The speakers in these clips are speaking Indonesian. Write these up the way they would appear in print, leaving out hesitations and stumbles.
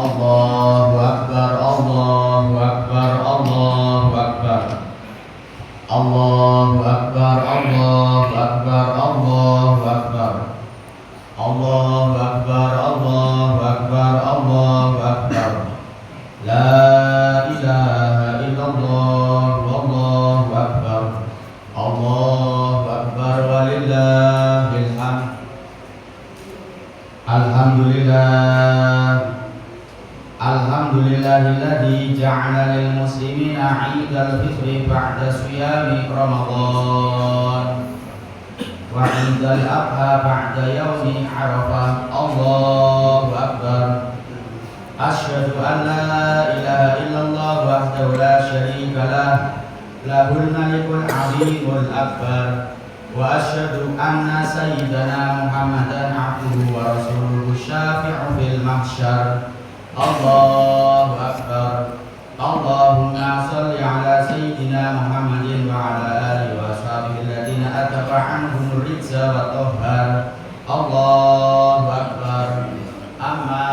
Allahu Akbar, Allahu Akbar, Allahu Akbar. Allahu Akbar, Allahu Akbar, Allahu Akbar. Allahu Akbar, Allahu Akbar, Allahu Akbar. La ilaha illallah, Allahu Akbar. Allahu Akbar walillahil hamd. Alhamdulillah. Alhamdulillahilladzi ja'ala lil muslimina 'idal fitri ba'da siyami Ramadan wa 'idal adha ba'da yaumi Arafah. Allahu Akbar. Asyhadu an la ilaha illallah wahdahu la syarika lah, lahul malikul 'azimul akbar. Wa asyhadu anna sayyidana Muhammadan 'abduhu wa rasuluhu syafi'u fil mahsyar. Allahu Akbar. Allahumma salli ala sayyidina Muhammadin wa ala alihi wa sahbihi alladziina atba'anhum rijza wa tahhar. Allahu Akbar. Amma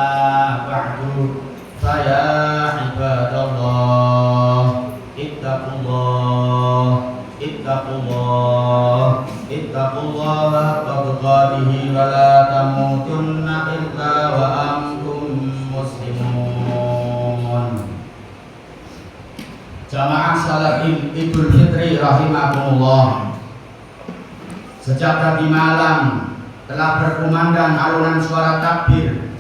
ba'du, fa ya ibadallah, ittaqullah, ittaqullah, ittaqullaha haqqa tuqatih wa la tamutunna illa wa antum muslimun. Jamaah salat Idul Fitri rahimakumullah. Sejak tadi malam telah berkumandang alunan suara takbir,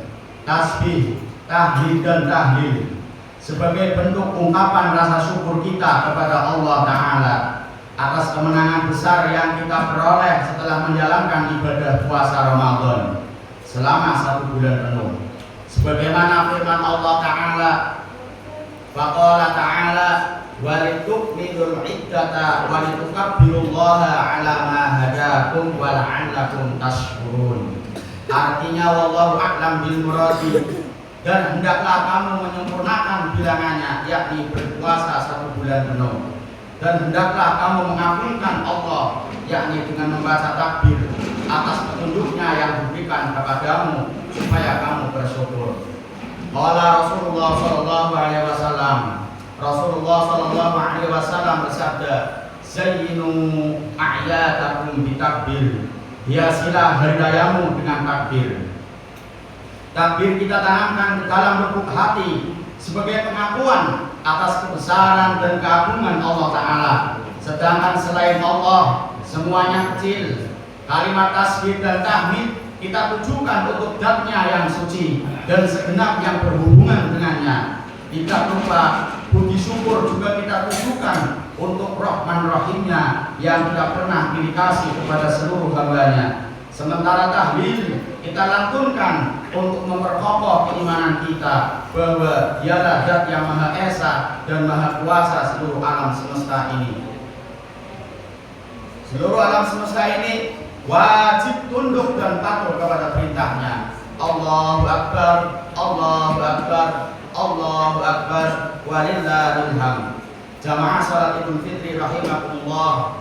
tasbih, tahlil dan tahlil sebagai bentuk ungkapan rasa syukur kita kepada Allah Ta'ala atas kemenangan besar yang kita peroleh setelah menjalankan ibadah puasa Ramadan selama 1 bulan penuh. Sebagaimana firman Allah Ta'ala, faqala ta'ala walitukmilul iddata walitukabbirullaha ala ma hadakum wa la'allakum tashkurun. Artinya wallahu a'lam bil muradi, dan hendaklah kamu menyempurnakan bilangannya, yakni berpuasa 1 bulan penuh, dan hendaklah kamu mengagungkan Allah, yakni dengan membaca takbir atas petunjuknya yang diberikan kepadamu supaya kamu bersyukur. Qala Rasulullah sallallahu alaihi wasallam, Rasulullah sallallahu alaihi wasallam bersabda, zayyinu a'yadakum bitakbir, hiasilah hari rayamu dengan takbir. Takbir kita tanamkan ke dalam lubuk hati sebagai pengakuan atas kebesaran dan keagungan Allah Ta'ala. Sedangkan selain Allah semuanya kecil. Kalimat tasbih dan tahmid kita tujukan untuk zat-Nya yang suci dan segenap yang berhubungan dengannya. Tidak lupa puji syukur juga kita tujukan untuk Rahman Rahimnya yang tidak pernah dikasih kepada seluruh hambanya. Sementara tahlil kita lantunkan untuk memperkokoh keimanan kita bahwa Dialah Zat yang Maha Esa dan Maha Kuasa seluruh alam semesta ini. Seluruh alam semesta ini wajib tunduk dan patuh kepada perintahnya. Allahu Akbar, Allahu Akbar, Allahu Akbar, walillahil hamd. Jamaah salat Idul Fitri rahimakumullah.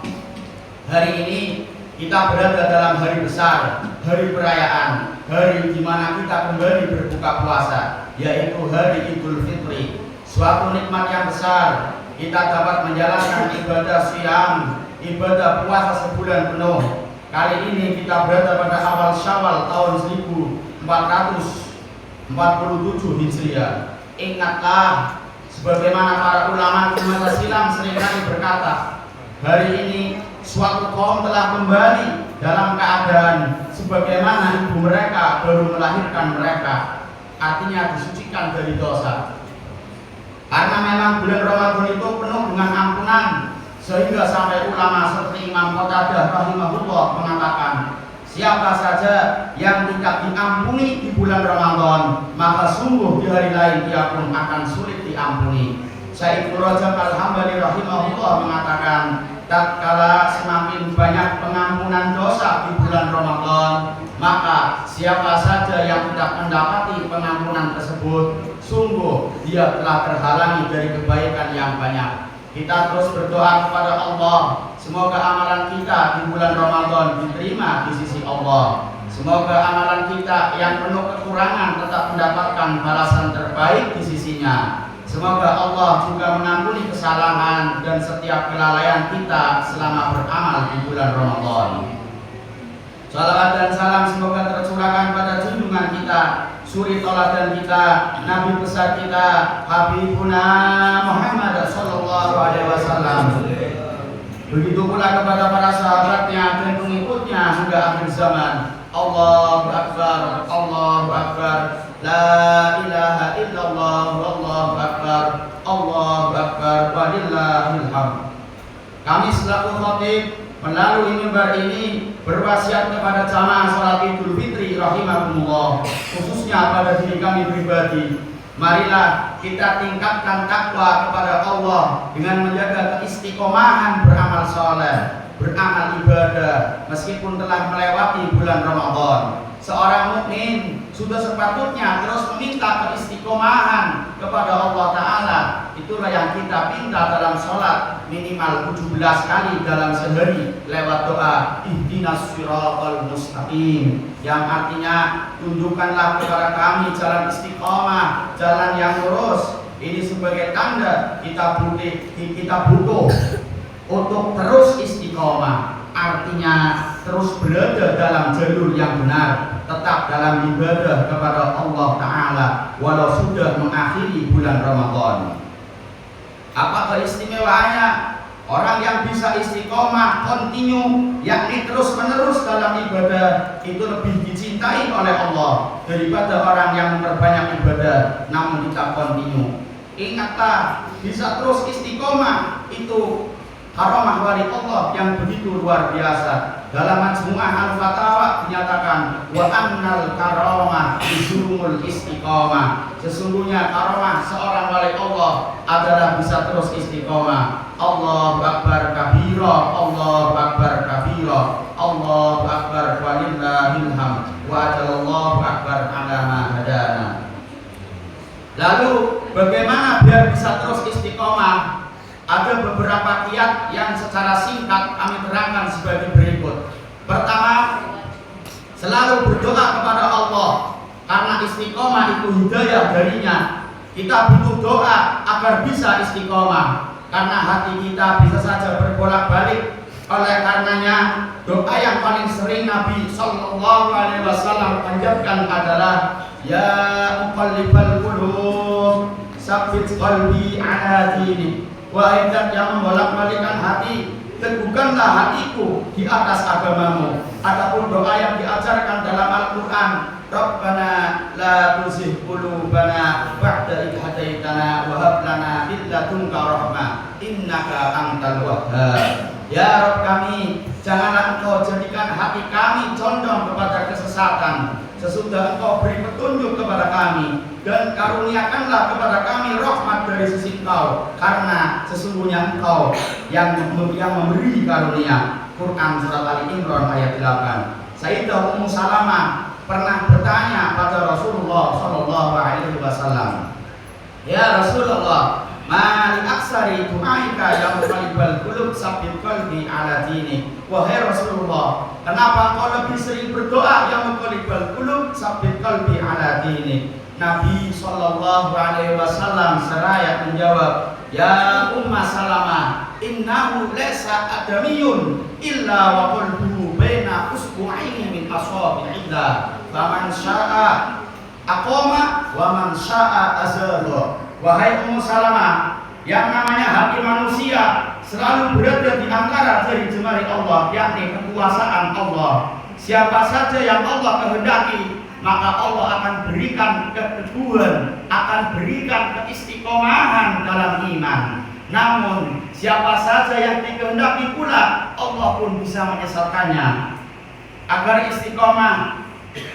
Hari ini kita berada dalam hari besar, hari perayaan, hari di mana kita kembali berbuka puasa, yaitu hari Idul Fitri. Suatu nikmat yang besar, kita dapat menjalankan ibadah siam, ibadah puasa sebulan penuh. Kali ini kita berada pada awal Syawal tahun 1447 Hijriah. Ingatlah, sebagaimana para ulama di masa silam seringkali berkata, hari ini suatu kaum telah kembali dalam keadaan sebagaimana ibu mereka baru melahirkan mereka, artinya disucikan dari dosa. Karena memang bulan Ramadan itu penuh dengan ampunan, sehingga sampai ulama seperti Imam Qatadah rahimahullah mengatakan, siapa saja yang tidak diampuni di bulan Ramadan, maka sungguh di hari lain ia pun akan sulit diampuni. Syekh Ibnu Rajab Al-Hambali rahimahullah mengatakan, tatkala semakin banyak pengampunan dosa di bulan Ramadan, maka siapa saja yang tidak mendapati pengampunan tersebut, sungguh dia telah terhalangi dari kebaikan yang banyak. Kita terus berdoa kepada Allah, semoga amalan kita di bulan Ramadan diterima di sisi Allah. Semoga amalan kita yang penuh kekurangan tetap mendapatkan balasan terbaik di sisinya. Semoga Allah juga mengampuni kesalahan dan setiap kelalaian kita selama beramal di bulan Ramadan. Salawat dan salam semoga tercurahkan pada junjungan kita, suri tauladan kita, nabi besar kita, Habibuna Muhammad sallallahu alaihi wasallam. Begitu pula kepada para sahabatnya dan pengikutnya hingga akhir zaman. Allahu Akbar, Allahu Akbar, la ilaha illallah, wallahu akbar, Allahu Akbar, walillahil hamd. Kami selaku khatib melalui mimbar ini berwasiat kepada jamaah salat Idul Fitri rahimakumullah, khususnya pada diri kami pribadi. Marilah kita tingkatkan takwa kepada Allah dengan menjaga keistiqomahan beramal saleh, beramal ibadah meskipun telah melewati bulan Ramadan. Seorang mukmin sudah sepatutnya terus meminta keistiqomahan kepada Allah Ta'ala. Itulah yang kita minta dalam sholat minimal 17 kali dalam sehari lewat doa ihdinas siratal mustaqim, yang artinya tunjukkanlah kepada kami jalan istiqomah, jalan yang lurus. Ini sebagai tanda kita butuh untuk terus istiqomah, artinya terus berada dalam jalur yang benar, tetap dalam ibadah kepada Allah Ta'ala walau sudah mengakhiri bulan Ramadan. Apa keistimewaannya? Orang yang bisa istiqomah, kontinu, yakni terus menerus dalam ibadah, itu lebih dicintai oleh Allah daripada orang yang memperbanyak ibadah namun tidak kontinu. Ingatlah, bisa terus istiqomah itu karamah wali Allah yang begitu luar biasa. Dalam Majmu'ah Al-Fatawa dinyatakan wa annal karamah bizumul istiqomah. Sesungguhnya karamah seorang wali Allah adalah bisa terus istiqomah. Allahu Akbar kabira, Allahu Akbar kabira, Allahu Akbar walillahil hamd, wa Allahu Akbar ala ma hadana. Lalu bagaimana biar bisa terus istiqomah? Ada beberapa kiat yang secara singkat kami terangkan sebagai berikut. Pertama, selalu berdoa kepada Allah, karena istiqomah itu hidayah darinya. Kita butuh doa agar bisa istiqomah, karena hati kita bisa saja berbolak-balik. Oleh karenanya, doa yang paling sering Nabi Sallallahu Alaihi Wasallam panjatkan adalah ya muqallibal qulub tsabbit qalbi ala dinik. Wahai zat yang membolak-balikkan hati, teguhkanlah hatiku di atas agamamu. Adapun doa yang diajarkan dalam Al-Quran, Rabbana la tuzigh qulubana ba'da idh hadaitana wa hab lana min ladunka rahmah innaka antal wahhab. Ya Rabb kami, janganlah Engkau jadikan hati kami condong kepada kesesatan sesudah Engkau beri petunjuk kepada kami, dan karuniakanlah kepada kami rahmat dari sisi Engkau, karena sesungguhnya Engkau yang memberi karunia. Quran surat Ali Imran ayat 8. Sayyidah Ummu Salamah pernah bertanya pada Rasulullah Sallallahu Alaihi Wasallam, ya Rasulullah, mali aksari du'aika ya muqallibal qulub tsabbit qalbi ala dinik. Wahai Rasulullah, kenapa engkau lebih sering berdoa ya muqallibal qulub tsabbit qalbi ala dinik? Nabi Sallallahu Alaihi Wasallam seraya menjawab, ya Umma Salamah, innahu laysa adamiyun illa wa qalbuhu baina usbu'aini min asabi'illah, faman syaa aqama wa man syaa azalla. Wahai Ummu Salamah, yang namanya hati manusia selalu berada di antara jari jemari Allah, yakni kekuasaan Allah. Siapa saja yang Allah kehendaki, maka Allah akan berikan keteguhan, akan berikan keistiqomahan dalam iman. Namun siapa saja yang dikehendaki pula, Allah pun bisa menyesatkannya. Agar istiqomah,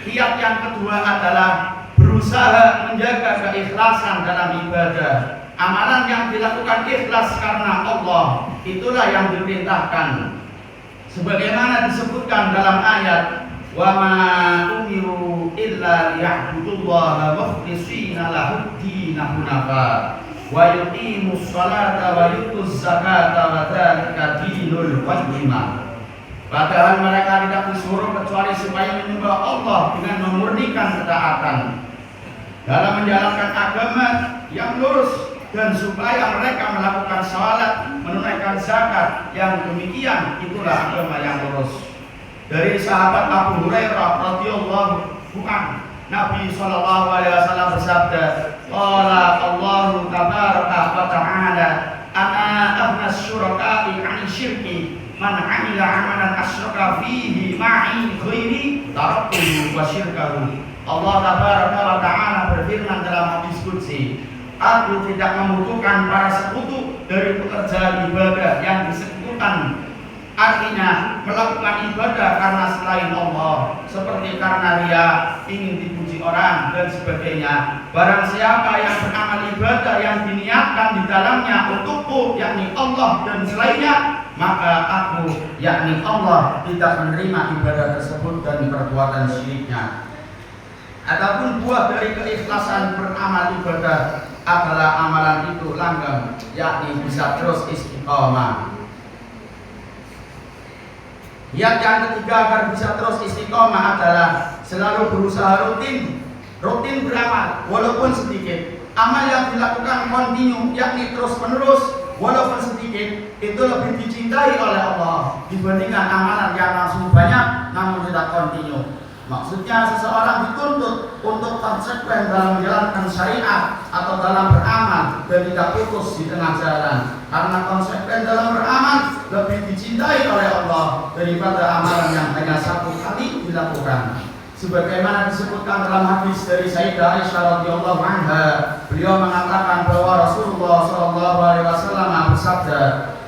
kiat yang kedua adalah berusaha menjaga keikhlasan dalam ibadah. Amalan yang dilakukan ikhlas karena Allah, itulah yang diperintahkan. Sebagaimana disebutkan dalam ayat, wa ma umiru illa liya'budullaha mukhlishina lahud-din hunafa wa yuqimus salata wa yutuz zakata wa dzalika dinul qayyimah. Padahal mereka tidak disuruh kecuali supaya menyembah Allah dengan memurnikan ketaatan dalam menjalankan agama yang lurus, dan supaya mereka melakukan salat, menunaikan zakat. Yang demikian itulah agama yang lurus. Dari sahabat Abu Hurairah radhiyallahu anhu, Nabi sallallahu alaihi wasallam bersabda, qala Allahu tabaraka wa ta'ala, ana aghnas syuraka'i 'ani syirki, man 'amila 'amalan asyraka fihi ma'i ghairi taraktuhu wa syirkahu. Allah tabaraka wa ta'ala berfirman dalam hadis qudsi, aku tidak membutuhkan para sekutu dari pekerjaan ibadah yang disekutukan. Artinya melakukan ibadah karena selain Allah, seperti karena ria, ingin dipuji orang dan sebagainya. Barang siapa yang beramal ibadah yang diniatkan di dalamnya untukku, yakni Allah dan selainnya, maka aku, yakni Allah, tidak menerima ibadah tersebut dan perbuatan syiriknya. Adapun buah dari keikhlasan beramal ibadah adalah amalan itu langgeng, yakni bisa terus istiqomah. Yang ketiga agar bisa terus istiqomah adalah selalu berusaha rutin beramal walaupun sedikit. Amal yang dilakukan kontinu, yakni terus menerus walaupun sedikit, itu lebih dicintai oleh Allah dibandingkan amalan yang langsung banyak namun tidak kontinu. Maksudnya seseorang dituntut untuk konsekuen dalam menjalankan syariat atau dalam beramal dan tidak putus di tengah jalan. Karena konsekuen dalam beramal lebih dicintai oleh Allah daripada amalan yang hanya satu kali dilakukan. Sebagaimana disebutkan dalam hadis dari Sayyidah Aisyah radhiyallahu anha, beliau mengatakan bahwa Rasulullah sallallahu alaihi wasallam bersabda,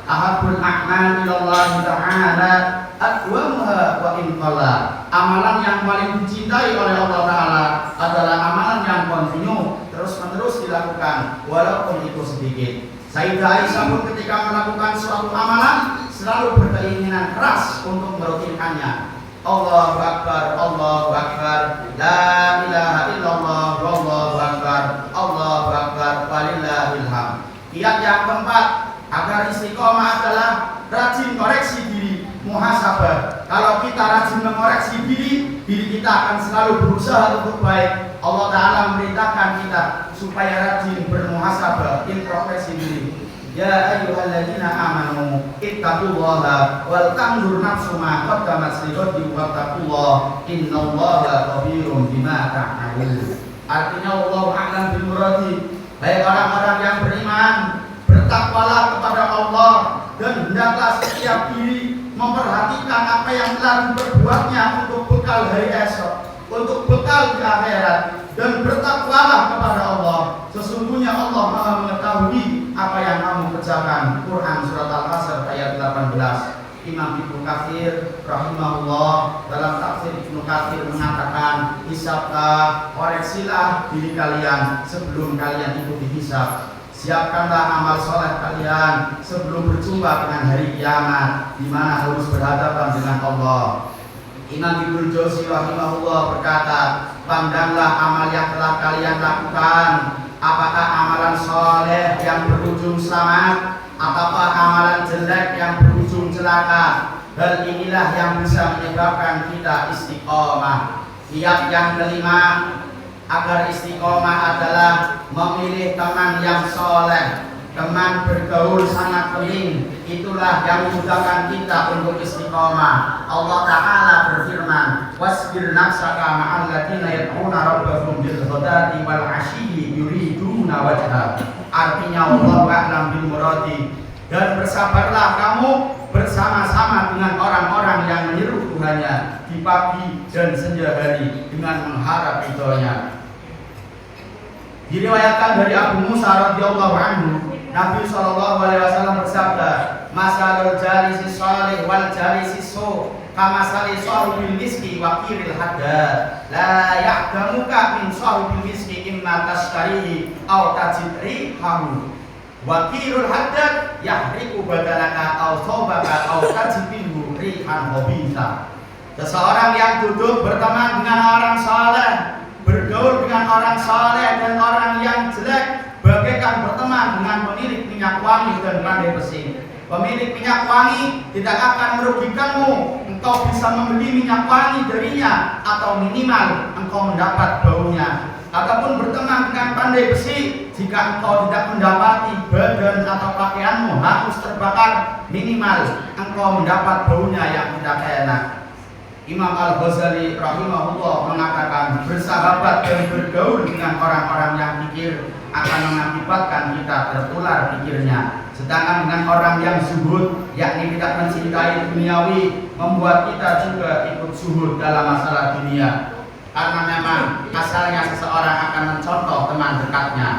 ahabbul a'mal ilallah ta'ala adwamuha wa in qalla. Amalan yang paling dicintai oleh Allah Ta'ala adalah amalan yang kontinu, terus-menerus dilakukan walaupun itu sedikit. Sayyidah Aisyah pun ketika melakukan suatu amalan selalu berkeinginan keras untuk merutinkannya. Allahu Akbar, Allahu Akbar, la ilaha illallah, wallahu akbar, Allahu Akbar, walillahil hamd. Kiat yang keempat agar istiqomah adalah rajin koreksi diri, muhasabah. Kalau kita rajin mengoreksi diri kita akan selalu berusaha untuk baik. Allah Ta'ala memerintahkan kita supaya rajin bermuhasabah, introspeksi diri. Ya ayyuhalladzina amanu ittaqullaha wal tanzur nafsum ma qaddamat lighadin wattaqullaha innallaha khabirum bima ta'malun. Artinya Allah a'lam bil muradi. Hai orang-orang yang beriman, bertakwalah kepada Allah dan hendaklah setiap diri memperhatikan apa yang telah diperbuatnya untuk bekal hari esok, untuk bekal di akhirat, dan bertakwalah kepada Allah. Sesungguhnya Allah Maha mengetahui apa yang kamu kerjakan. Quran surat Al-Hasr ayat 18. Imam Ibnu Katsir rahimahullah dalam tafsir Ibnu Katsir mengatakan, hisablah, koreksilah diri kalian sebelum kalian itu dihisab. Siapkanlah amal soleh kalian sebelum berjumpa dengan hari kiamat, di mana harus berhadapan dengan Allah. Imam Ibnu Jauzi rahimahullah berkata, pandanglah amal yang telah kalian lakukan, apakah amalan soleh yang berujung selamat, ataukah amalan jelek yang berujung celaka. Hal inilah yang bisa menyebabkan kita istiqomah. Kiat yang kelima agar istiqomah adalah memilih teman yang soleh. Teman bergaul sangat penting. Itulah yang memudahkan kita untuk istiqomah. Allah Ta'ala berfirman, wasbir nafsaka ma'al ladzina yad'una rabbahum bil ghadati wal 'ashiyyi yuriduna wajha. Artinya Allah a'lam bil muradi. Dan bersabarlah kamu bersama-sama dengan orang-orang yang menyeru Tuhannya di pagi dan senja hari dengan mengharap ridhonya. Diriwayatkan dari Abu Musa radhiyallahu anhu, Nabi sallallahu alaihi wasallam bersabda, masalul jalisi shalih wal jalisi su kama sali sahibil miski wa qiril haddad la ya'damuka min sahibil miski imma tashtarihi aw tajidri hamu wa qirul haddad yahriku badalaka aw thawbaka aw tajibinhu rihan khabitha. Seseorang yang duduk berteman dengan orang saleh, bergaul dengan orang saleh dan orang yang jelek, bagaikan berteman dengan pemilik minyak wangi dan pandai besi. Pemilik minyak wangi tidak akan merugikanmu, engkau bisa membeli minyak wangi darinya, atau minimal engkau mendapat baunya. Ataupun berteman dengan pandai besi, jika engkau tidak mendapati badan atau pakaianmu hangus terbakar, minimal engkau mendapat baunya yang tidak enak. Imam Al-Ghazali rahimahullah mengatakan, bersahabat dan bergaul dengan orang-orang yang pikir akan mengakibatkan kita tertular pikirnya. Sedangkan dengan orang yang zuhud, yakni tidak mencintai duniawi, membuat kita juga ikut zuhud dalam masalah dunia. Karena memang asalnya seseorang akan mencontoh teman dekatnya.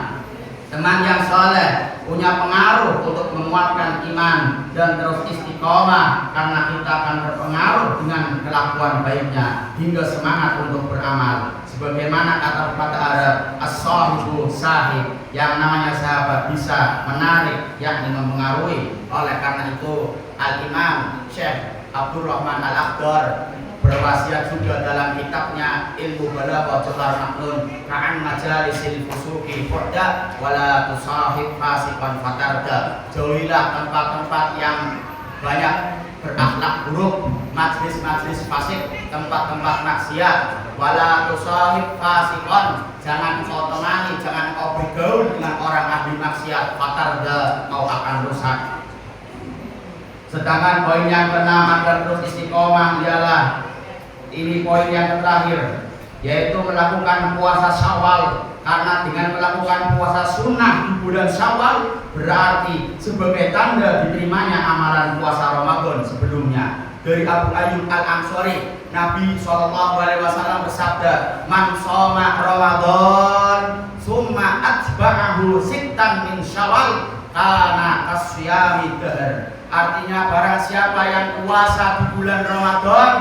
Teman yang soleh punya pengaruh untuk menguatkan iman dan terus istiqomah, karena kita akan berpengaruh dengan kelakuan baiknya hingga semangat untuk beramal. Sebagaimana kata pepatah Arab, as-sahibu sahib, yang namanya sahabat bisa menarik, yakni mempengaruhi. Oleh karena itu Al-Imam Syekh Abdurrahman Al-Akhdar berwasiat juga dalam kitabnya Ilmu Balaghah Johar Maknun, ka'an majalisil fusuki furda wala tusahib fasiqan fatarda. Jauhilah tempat-tempat yang banyak berakhlak buruk, majlis-majlis fasik, tempat-tempat maksiat. Wala tusahib fasiqan, jangan kau temani, jangan kau bergaul dengan orang ahli maksiat, fatarda, kau akan rusak. Sedangkan poin yang keenam agar terus istiqomah ialah ini poin yang terakhir, yaitu melakukan puasa Syawal. Karena dengan melakukan puasa sunnah di bulan Syawal berarti sebagai tanda diterimanya amalan puasa Ramadan sebelumnya. Dari Abu Ayyub Al-Ansari, Nabi SAW bersabda, man shoma Ramadan summa atba'ahu sittan min Syawal kana kasyami dahr. Artinya barang siapa yang puasa di bulan Ramadan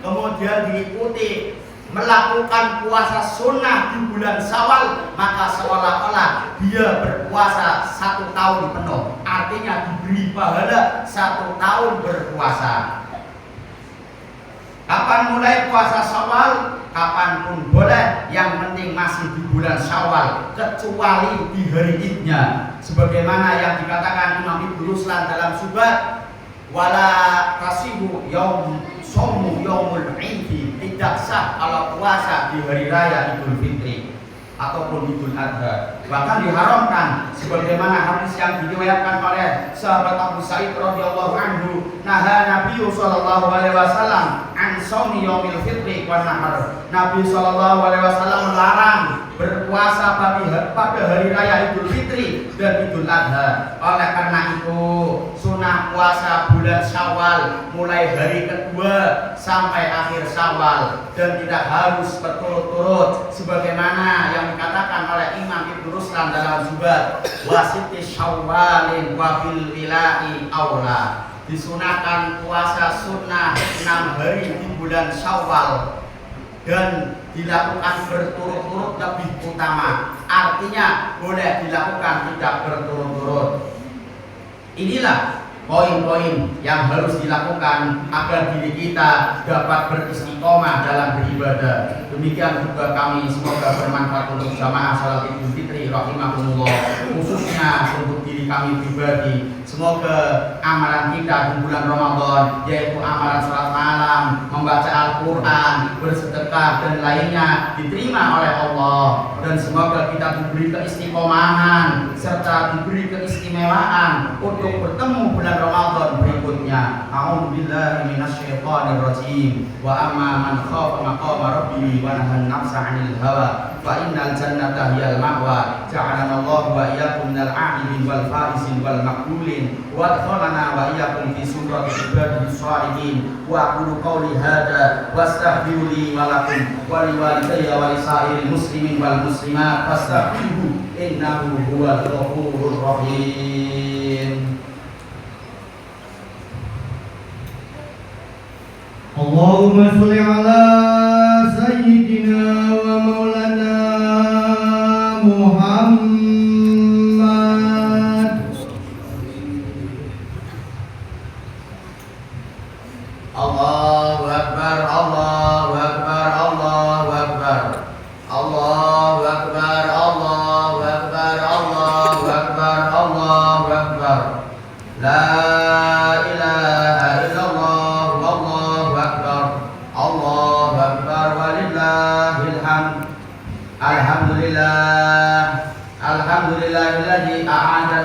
kemudian diikuti melakukan puasa sunnah di bulan Syawal, maka seolah-olah dia berpuasa 1 tahun penuh. Artinya diberi pahala 1 tahun berpuasa. Kapan mulai puasa Syawal? Kapanpun boleh, yang penting masih di bulan Syawal, kecuali di hari Idnya. Sebagaimana yang dikatakan Imam Ibnu Ruslan dalam Subat, wala tasibu somu yaumul Idi, tidak sah kalau puasa di hari raya Idul Fitri ataupun Idul Adha. Bahkan diharamkan sebagaimana hadis yang diriwayatkan oleh sahabat Abu Sa'id radhiyallahu anhu, naha Nabi sallallahu alaihi wasallam an shaumi yaumil fitri wan nahar. Nabi sallallahu alaihi wasallam melarang berpuasa pada hari raya Idul Fitri dan Idul Adha. Oleh karena itu sunnah puasa bulan Syawal mulai hari kedua sampai akhir Syawal, dan tidak harus berturut-turut sebagaimana yang dikatakan oleh Imam Ibnu Ruslan dalam Zubat, wasiti Syawalin wa bil wila'i aula. Disunahkan puasa sunnah 6 hari di bulan Syawal dan dilakukan berturut-turut lebih utama. Artinya boleh dilakukan tidak berturut-turut. Inilah poin-poin yang harus dilakukan agar diri kita dapat beristiqomah dalam beribadah. Demikian juga kami, semoga bermanfaat untuk jamaah salat Idul Fitri rahimahumullah, khususnya untuk diri kami pribadi. Semoga amalan kita di bulan Ramadan, yaitu amalan salat malam, membaca Al-Quran, bersedekah dan lainnya diterima oleh Allah, dan semoga kita diberi keistiqomahan serta diberi keistimewaan untuk bertemu bulan Ramadan berikutnya. A'udzubillahi minasyaitonir rajim. Wa amma man khafa maqama rabbih wa nahan nafsa 'anil hawa fa innal jannata hiyal ma'wa. Ja'alana Allahu wa iyyakum minal 'abidin wal faizin wal maqbulin wa adkhalana wa iyyakum fi sumratil ibadis shalihin. Wa aqulu qawli hadza wastaghfiru li wa lakum wa liwalidayya wa lisa'iril muslimin wal muslimat fastaghfiruhu innahu huwal ghafurur rahim. Allahumma sholli ala sayyidina wa maulana Muhammad. Allahu Akbar, Allahu Akbar, Allahu Akbar, Allahu Akbar, Allahu Akbar, Allahu Akbar, Allahu Akbar. La ilaha illallah, Allahu Akbar. hamd. Alhamdulillah, alhamdulillahilladzi a'adal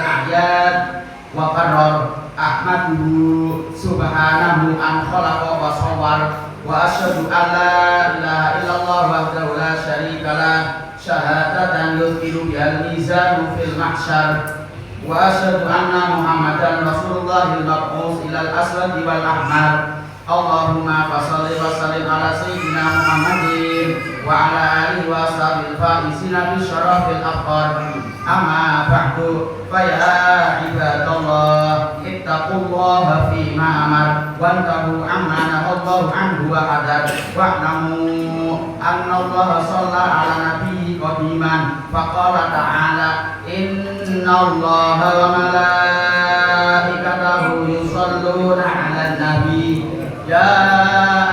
a'yad wa qarrar. Ahmaduhu subhanahu an khalaqa wa sawwar. Wa asyhadu an la ilaha illallah wahdahu la syarika lah, syahadatan yuthiru bihal mizanu fil mahsyar. Wa asyhadu anna Muhammadan Rasulullahil mab'us ilal aswadi wal ahmar. Allahumma fasholli wa sallim ala sayyidina Muhammadin wa ala alihi wa sahbihi faizina bi syarafil afqar. Amma ba'du, fa ya ibadallah ittaqullaha fi ma amar wantahu amma nahallahu anhu wa hadar wa'lamu anna Allah shalla ala nabiyyi qadiman faqala ta'ala inna Allah wa malaikatahu yusholluna 'alan nabi ya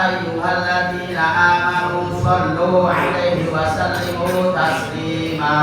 ayyuhalladzina amanu shollu 'alaihi wa sallimu taslima.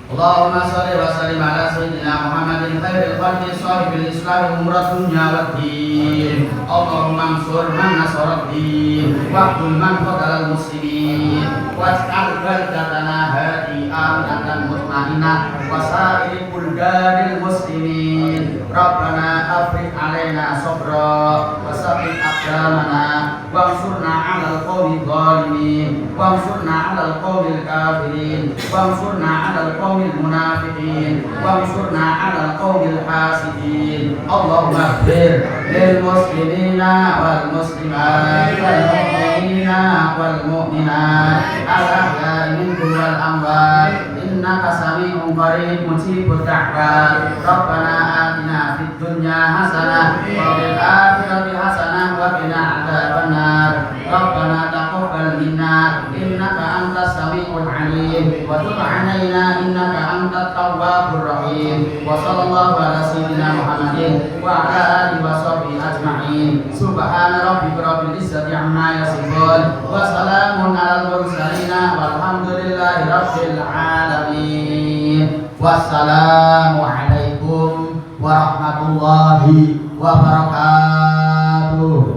Allahumma sholli wa sallim ala sayyidina Muhammadin khairil khalqi sahibil islam umrat dunya wad din. Allahumma ansur man nasara din wa qul man qatala muslimin was'al baldatana hadi aminatan mutmainnah wa sa'il buldanil muslimin. Rabbana afriq alaina sabra wa sabbit aqdamana wansurna 'alal qawmi dhalimin wansurna 'alal qawmil kafirin wansurna 'alal qawmil munafiqin wansurna 'alal qawmil hasidin. Allahumma ighfir lil muslimina wal muslimat wal mu'minina wal mu'minat al ahya'i minhum wal amwat innaka sami'un qarib mujibud da'wat. Rabbana atina fid dunya hasanah wa fil akhirati hasanah wa qina adzabannar. Rabbana taqabbal minna innaka antas sami'ul 'alim wa tub 'alaina innaka antat tawwabur rahim. Wa sallallahu ala sayyidina Muhammadin wa ala alihi wa sahbihi ajma'in. Subhana rabbika rabbil izzati amma yasifun wa salamun alal mursalin walhamdulillahi rabbil alamin. Wassalamu alaikum warahmatullahi wabarakatuh.